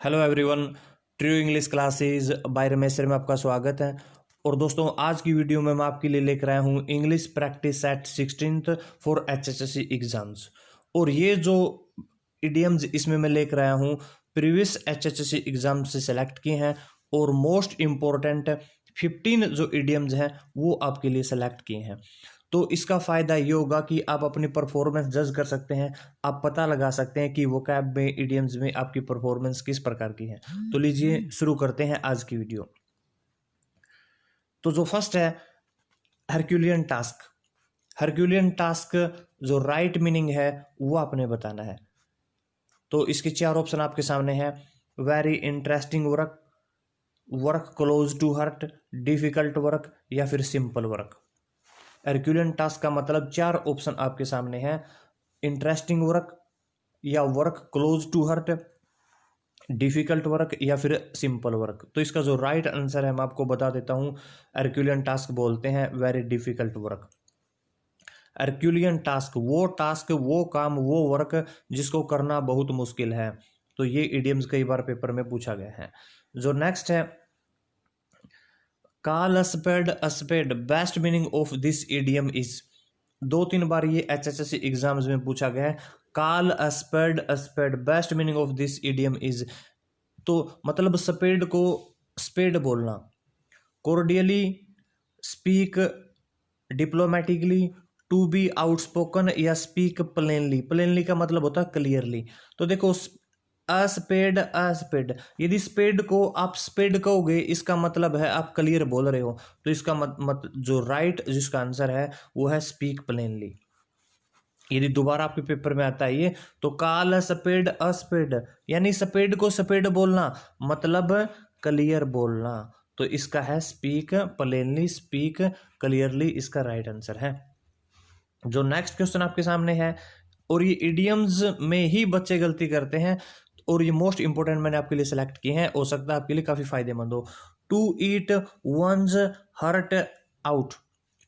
Hello everyone, true English classes bye Ramesh sir में आपका स्वागत है। और दोस्तों, आज की वीडियो में मैं आपके लिए लेकर आया हूँ English practice set 16th for HSSC exams. और ये जो इडियम्स इसमें मैं लेकर आया हूँ प्रीवियस एचएसएससी एग्जाम से सेलेक्ट किए हैं और मोस्ट इम्पोर्टेंट 15 जो इडियम्स हैं वो आपके लिए सेलेक्ट किए हैं। तो इसका फ़ायदा ये होगा कि आप अपनी परफॉर्मेंस जज कर सकते हैं, आप पता लगा सकते हैं कि वोकैब में, इडियम्स में आपकी परफॉर्मेंस किस प्रकार की है। तो लीजिए शुरू करते हैं आज की वीडियो। तो जो फर्स्ट है हरक्यूलियन टास्क। हरक्यूलियन टास्क जो राइट मीनिंग है वो आपने बताना है। तो इसके 4 ऑप्शन आपके सामने हैं। Very interesting work, work close to heart, difficult work या फिर सिंपल वर्क। हरक्यूलियन टास्क का मतलब 4 ऑप्शन आपके सामने हैं। इंटरेस्टिंग वर्क या work close to heart, difficult work या फिर सिंपल वर्क। तो इसका जो राइट आंसर है मैं आपको बता देता हूं। हरक्यूलियन टास्क बोलते हैं very difficult work. Herculean task वो काम वो वर्क जिसको करना बहुत मुश्किल है। तो ये इडियम्स कई बार पेपर में पूछा गया है। जो नेक्स्ट है call a spade, best meaning of this idiom is. 2-3 बार ये एचएसएससी एग्जाम्स में पूछा गया है। Call a spade, best meaning of this idiom is. तो मतलब स्पेड को स्पेड बोलना, cordially, speak diplomatically, to be outspoken या स्पीक प्लेनली। प्लेनली का मतलब होता है क्लियरली। तो देखो अस्पेड, यदि स्पेड को आप स्पेड कहोगे इसका मतलब है आप क्लियर बोल रहे हो। तो इसका जो राइट जिसका आंसर है वो है स्पीक प्लेनली। यदि दोबारा आपके पेपर में आता है ये, तो कॉल अस्पेड यानी स्पेड को स्पेड बोलना मतलब क्लियर बोलना। तो इसका है स्पीक प्लेनली, स्पीक क्लियरली, इसका राइट आंसर है। जो नेक्स्ट क्वेश्चन आपके सामने है, और ये इडियम्स में ही बच्चे गलती करते हैं और ये मोस्ट इंपोर्टेंट मैंने आपके लिए सिलेक्ट किए हैं, हो सकता है आपके लिए काफी फायदेमंद हो। To eat one's heart out,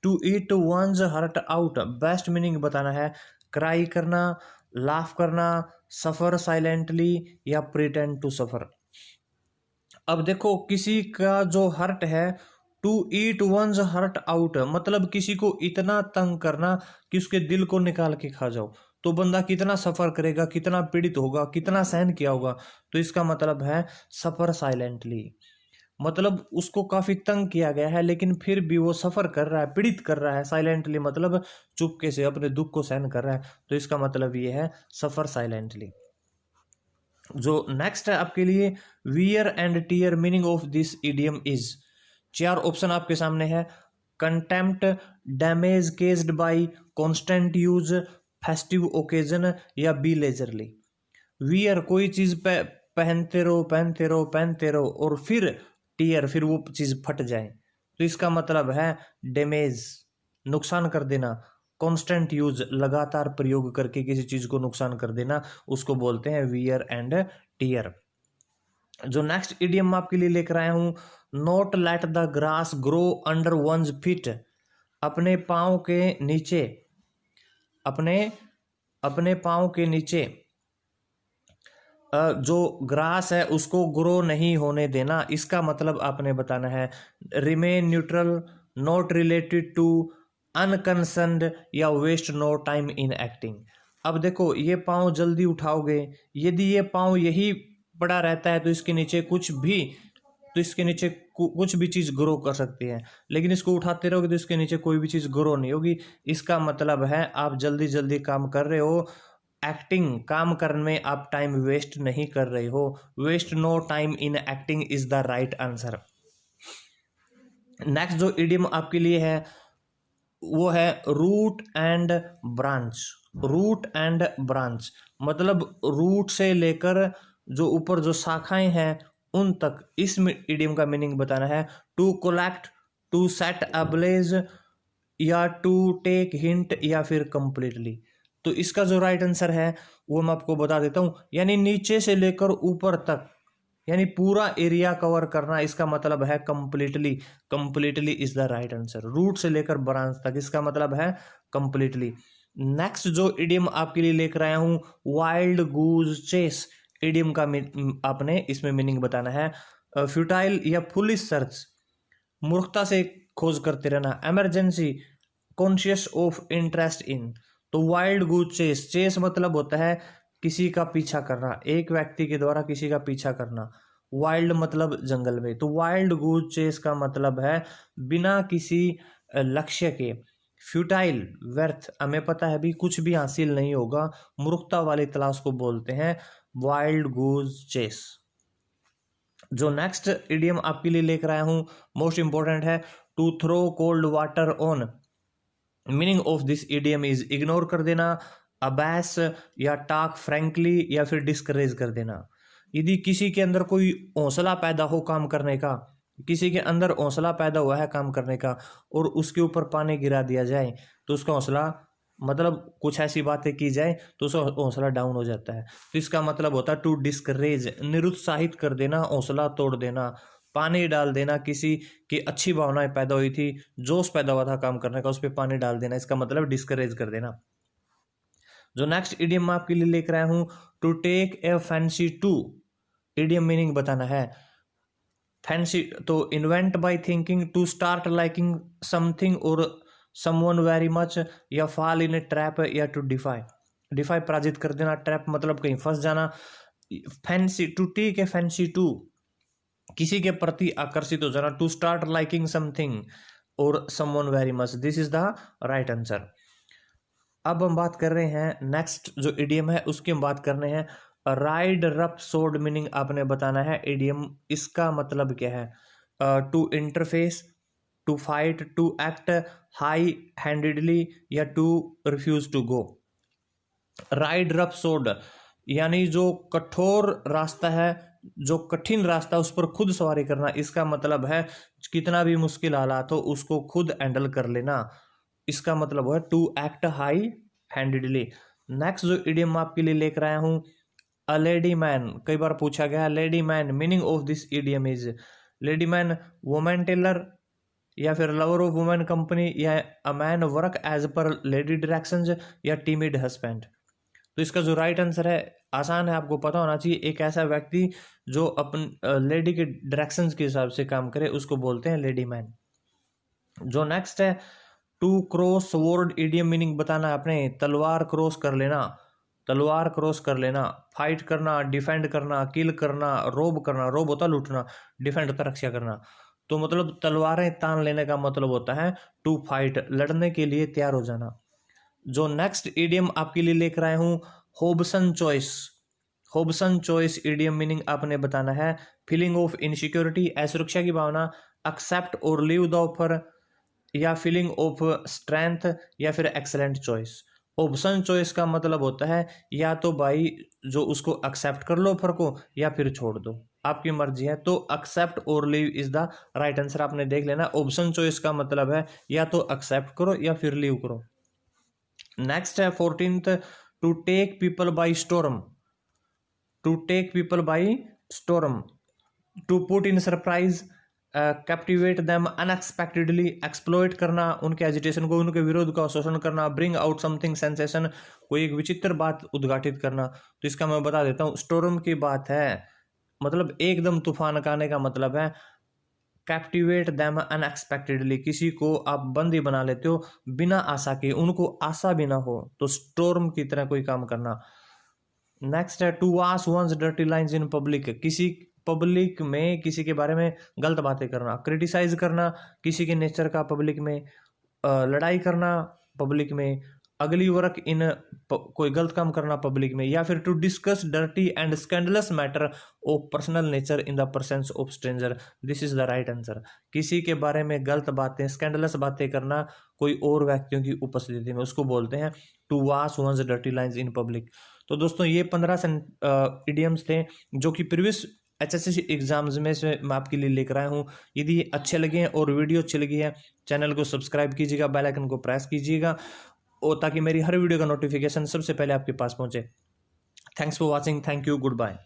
to eat one's heart out, best meaning बताना है। क्राई करना, लाफ करना, सफर साइलेंटली या प्रिटेंड टू सफर। अब देखो, किसी का जो हर्ट है, to eat one's heart out मतलब किसी को इतना तंग करना कि उसके दिल को निकाल के खा जाओ। तो बंदा कितना सफर करेगा, कितना पीड़ित होगा, कितना सहन किया होगा। तो इसका मतलब है सफर साइलेंटली, मतलब उसको काफी तंग किया गया है लेकिन फिर भी वो सफर कर रहा है, पीड़ित कर रहा है। साइलेंटली मतलब चुपके से अपने दुख को सहन कर रहा है। तो इसका मतलब ये है सफर साइलेंटली। जो नेक्स्ट है आपके लिए wear and tear, meaning of this idiom is. 4 option आपके सामने है। Contempt, damage caused by constant use, festive occasion या बी लेजरली। वियर कोई चीज पहनते रहो और फिर टीयर फिर वो चीज फट जाए। तो इसका मतलब है डैमेज, नुकसान कर देना। कॉन्स्टेंट यूज लगातार प्रयोग करके किसी चीज को नुकसान कर देना, उसको बोलते हैं वियर एंड टीयर। जो नेक्स्ट इडियम आपके लिए लेकर आया हूं, not let the grass grow under one's feet. अपने पांव के नीचे, अपने पांव के नीचे जो ग्रास है उसको ग्रो नहीं होने देना। इसका मतलब आपने बताना है remain neutral, not related to, unconcerned या waste no time in acting. अब देखो, ये पाँव जल्दी उठाओगे, यदि ये पाँव यही पड़ा रहता है तो इसके नीचे कुछ भी चीज ग्रो कर सकती है, लेकिन इसको उठाते रहोगे तो इसके नीचे कोई भी चीज ग्रो नहीं होगी। इसका मतलब है आप जल्दी जल्दी काम कर रहे हो, एक्टिंग काम करने में आप टाइम वेस्ट नहीं कर रहे हो। Waste no time in acting is the right answer. Next जो इडियम आपके लिए है वो है root and branch. Root and branch मतलब रूट से लेकर जो ऊपर जो शाखाएं हैं उन तक। इस इडियम का मीनिंग बताना है to collect, to set ablaze या टू टेक हिंट या फिर कंप्लीटली। तो इसका जो राइट आंसर है वो मैं आपको बता देता हूं, यानी नीचे से लेकर ऊपर तक, यानी पूरा एरिया कवर करना। इसका मतलब है completely. Completely is the right answer. Root से लेकर ब्रांच तक, इसका मतलब है कंप्लीटली। नेक्स्ट जो इडियम आपके लिए लेकर आया हूं, वाइल्ड गूज चेस, इडियम का आपने इसमें मीनिंग बताना है। फ्यूटाइल या फुलिश सर्च, मूर्खता से खोज करते रहना। Emergency, conscious of interest in. तो वाइल्ड गूज चेस, चेस मतलब होता है किसी का पीछा करना, एक व्यक्ति के द्वारा किसी का पीछा करना। वाइल्ड मतलब जंगल में, तो वाइल्ड गूज चेस का मतलब है बिना किसी लक्ष्य के। फ्यूटाइल, व्यर्थ, हमें पता है भी कुछ भी हासिल नहीं होगा, मूर्खता वाली तलाश को बोलते हैं वाइल्ड गूज चेस। जो नेक्स्ट इडियम आपके लिए लेकर आया हूं मोस्ट इंपॉर्टेंट है, to throw cold water on. Meaning of this idiom is ignore कर देना, अबैस या टॉक फ्रैंकली या फिर डिस्करेज कर देना। यदि किसी के अंदर कोई हौसला पैदा हो काम करने का, किसी के अंदर हौसला पैदा हुआ है काम करने का और उसके ऊपर पानी गिरा दिया जाए तो उसका हौसला, मतलब कुछ ऐसी बातें की जाए तो उसका हौसला डाउन हो जाता है। तो इसका मतलब होता है टू डिस्करेज, निरुत्साहित कर देना, हौसला तोड़ देना, पानी डाल देना, किसी की अच्छी भावनाएं पैदा हुई थी, जोश पैदा हुआ था काम करने का, उस पर पानी डाल देना, इसका मतलब डिस्करेज कर देना। जो नेक्स्ट इडियम मैं आपके लिए लेकर आया हूं, to take a fancy to. Idiom meaning बताना है। Fancy to invent by thinking, to start liking something और समवन वेरी मच, या फॉल इन ए ट्रैप, या टू डिफाई। डिफाई पराजित कर देना, ट्रैप मतलब कहीं फंस जाना। Fancy, to take a fancy to, किसी के प्रति आकर्षित हो जाना। टू स्टार्ट लाइकिंग समथिंग और someone very much, this is the right answer. अब हम बात कर रहे हैं नेक्स्ट जो इडियम है उसकी हम बात कर रहे हैं राइड रफ सोड। मीनिंग आपने बताना है इडियम, इसका मतलब क्या है। To interface, to fight, to act high handedly, या to refuse to go. Ride roughshod यानी जो कठोर रास्ता है, जो कठिन रास्ता उस पर खुद सवारी करना, इसका मतलब है कितना भी मुश्किल हालात हो उसको खुद हैंडल कर लेना, इसका मतलब है to act high handedly. Next जो इडियम आपके लिए लेकर आया हूं, अ लेडी मैन, कई बार पूछा गया lady man. Meaning of this idiom is, lady man women tailor, या फिर लवर ऑफ वुमेन कंपनी, या a man work as per lady directions, या टीमिड हस्बैंड। तो इसका जो राइट आंसर है आसान है, आपको पता होना चाहिए, एक ऐसा व्यक्ति जो अपन लेडी के डायरेक्शंस के हिसाब से काम करे उसको बोलते हैं लेडी मैन। जो नेक्स्ट है to cross sword, idiom meaning बताना है आपने, तलवार क्रॉस कर लेना, तलवार क्रॉस कर लेना। फाइट करना, डिफेंड करना, किल करना, रोब करना, रोब होता लूटना, डिफेंड होता रक्षा करना। तो मतलब तलवारें तान लेने का मतलब होता है टू फाइट, लड़ने के लिए तैयार हो जाना। जो नेक्स्ट इडियम आपके लिए लेकर आए हूं, होब्सन चॉइस। होब्सन चॉइस इडियम मीनिंग आपने बताना है फीलिंग ऑफ इनसिक्योरिटी, असुरक्षा की भावना, एक्सेप्ट और लीव द ऑफर, या फीलिंग ऑफ स्ट्रेंथ, या फिर एक्सेलेंट चॉइस। ऑप्शन चॉइस का मतलब होता है या तो भाई जो उसको एक्सेप्ट कर लो ऑफर को, या फिर छोड़ दो, आपकी मर्जी है। तो एक्सेप्ट और leave is the right answer, आपने देख लेना। ऑप्शन चॉइस का मतलब है या तो एक्सेप्ट करो या फिर लीव करो। नेक्स्ट है 14th, to take people by storm. To take people by storm, to put in surprise, captivate them unexpectedly, exploit करना उनके एजिटेशन को, उनके विरोध का शोषण करना, ब्रिंग आउट समथिंग सेंसेशन, कोई एक विचित्र बात उद्घाटित करना। तो इसका मैं बता देता हूँ, स्टॉर्म की बात है मतलब एकदम तूफान का आने का मतलब है। कैप्टिवेट देम अनएक्सपेक्टेडली, किसी को आप बंदी बना लेते हो बिना आशा के, उनको आशा भी ना हो, तो स्टॉर्म की तरह कोई काम करना। नेक्स्ट है to wash one's dirty lines in public, किसी पब्लिक में किसी के बारे में गलत बातें करना, क्रिटिसाइज करना किसी के नेचर का पब्लिक में, लड़ाई करना पब्लिक में, अगली वर्क इन कोई गलत काम करना पब्लिक में, या फिर to discuss dirty and scandalous matter of personal nature in the presence of stranger, this is the right answer. किसी के बारे में गलत बातें, स्कैंडलस बातें करना कोई और व्यक्तियों की उपस्थिति में, उसको बोलते हैं to wash one's dirty lines in public. तो दोस्तों ये 15 इडियम्स थे जो कि प्रीवियस HSC एग्जाम्स में से मैं आपके लिए लेकर आया हूँ। यदि अच्छे लगे हैं और वीडियो अच्छी लगी है, चैनल को सब्सक्राइब कीजिएगा, बेल आइकन को प्रेस कीजिएगा, और ताकि मेरी हर वीडियो का नोटिफिकेशन सबसे पहले आपके पास पहुंचे। Thanks for watching, thank you, good bye.